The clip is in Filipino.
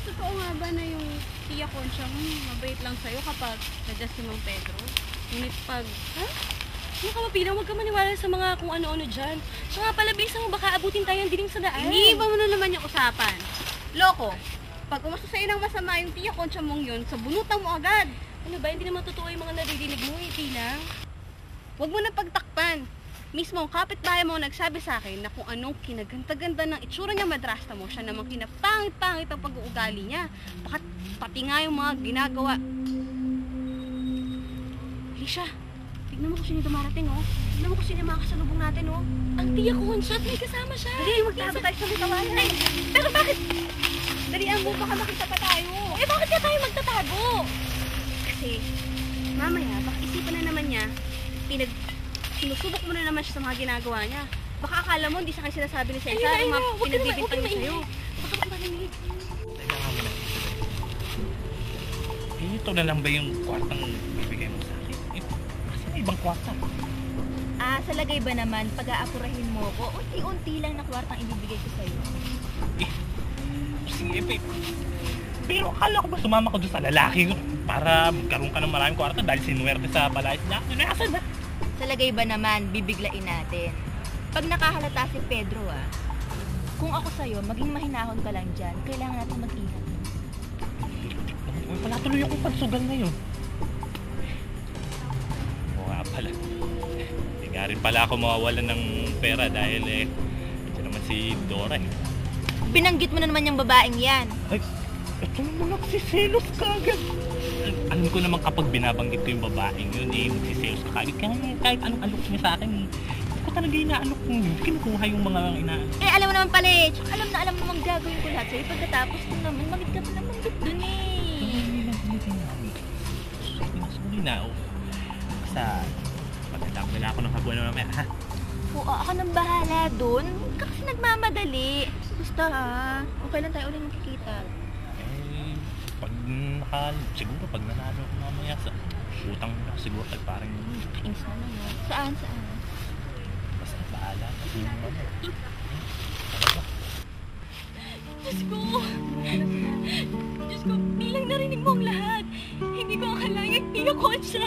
totoo nga ba na yung tiya Concha mo, mabait lang sa'yo kapag nadyan si Mang Pedro? Ngunit pag, ha? Ano ka mapilang? Huwag ka maniwala sa mga kung ano-ano dyan. So nga pala, bilisan mo, baka abutin tayo ang dilim sa daan. Iniiba mo na naman yung usapan. Loko, pag umusto sa'yo ng masama yung tiya Concha mong yun, sa bunutan mo agad. Ano ba, hindi naman totoo yung mga naririnig mo, Tilang. Huwag mo na pagtakpan. Mismo ang kapitbahay mo nagsabi sa akin na kung anong kinaganda-ganda ng itsura niya madrasta mo, siya namang kinapangit-pangit ang pag-uugali niya. Bakit pati nga yung mga ginagawa. Alicia, tignan mo kung sino dumarating, oh. Tignan mo kung sino yung mga kasalubong natin, oh. Ang tiya Concha at may kasama siya. Dali, magtago tayo sa bitawanan. Ay, pero bakit? Dalian mo, baka makita pa tayo. Eh, bakit ka tayo magtatago? Kasi, mamaya, baka isipan na naman niya, sinusubok mo na naman siya sa mga ginagawa niya. Baka akala mo, hindi sa kanya sinasabi ni Cesar, yung mga pinagbibintang niya sa'yo. Baka ba marinig? Teka nga muna. Ito na lang ba yung kwartang bibigay mo sa akin? Kasi ibang kwarta. Sa lagay ba naman, pag-aapurahin mo ko, unti-unti lang na kwartang ibibigay ko sa'yo. Sige, pero akala ko ba sumama ko doon sa lalaki para magkaroon ka ng maraming kwarta dahil sinuwerte sa balayas niya? Nasaan na? Sa lagay ba naman, bibiglain natin. Pag nakahalata si Pedro, kung ako sa'yo, maging mahinahon ka lang dyan, kailangan natin mag-ingat. Wala tuloy akong pansugal ngayon. Oo nga pala. Hindi nga rin pala ako mawawalan ng pera dahil ito naman si Dora. Binanggit mo na naman yung babaeng yan. Ay, ito naman nagsisilos ka agad. Alam ko naman kapag binabanggit ko yung babaeng yun, magsisilos ka agad. Kaya kahit anong alok niya sa akin, hindi ko talaga inaalok kung kinukuha yung mga alam mo naman pala tsaka alam mo mang gagawin ko lahat sa'yo. Pagkatapos kung naman, magit ka pa naman dun Sorry na, basta pagkatapos nila ako ng habuan naman, ha? Oo, ako nang bahala dun. Kasi nagmamadali. Basta okay lang tayo ulit makikita. Siguro pag nanalo ko mamaya sa utang na siguro ay parang Ins na naman. Saan? basta bahala na yung Diyos ko, bilang narinig mo ang lahat. Hindi ko akalain, tiya Concha.